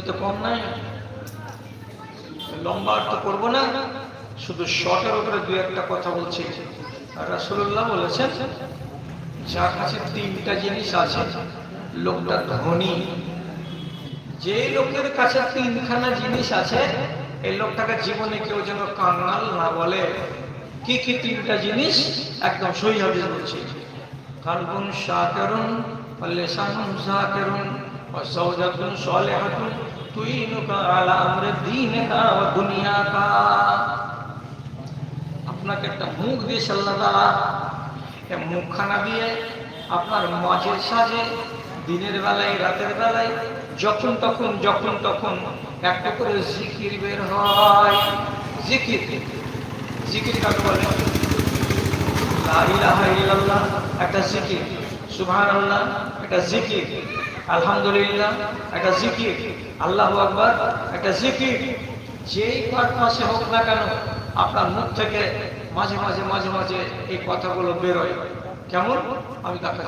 তো কম নাই, লম্বা তো করবো না, শুধু শর্টের উপরে দুই একটা কথা বলছি। রাসূলুল্লাহ বলেছেন, যার কাছে তিনটা জিনিস আছে লোকটা ধনী। যে লোকের কাছে তিনখানা জিনিস আছে এই লোকটাকে জীবনে কেউ যেন কাঙ্গাল না বলে। কি কি তিনটা জিনিস? একদম সহি হাদিস বলছি। কালবুন শাকিরুন ওয়া লিসানুন যাকিরুন ওয়া যাওজাতুন সালিহাতুন তুইনুকা আলা আমরি দীনিকা ওয়া দুনিয়াকা। আপনাকে একটা মুখ দিয়েছে আল্লাহ তাআলা, এই মুখখানা দিয়ে আপনার মাঝের সাজে দিনের বেলায় রাতের বেলায় যখন তখন একটা করে জিকির বের হয়। জিকির জিকির কাকে বলে? লা ইলাহা ইল্লাল্লাহ একটা জিকির, সুবহানাল্লাহ একটা জিকির, আলহামদুলিল্লাহ একটা জিকির, আল্লাহু আকবার একটা জিকির। যেই পাশে হোক না কেন আপনার মুখ থেকে মাঝে মাঝে এই কথাগুলো বেরোয়। কেমন? আমি দেখাচ্ছি।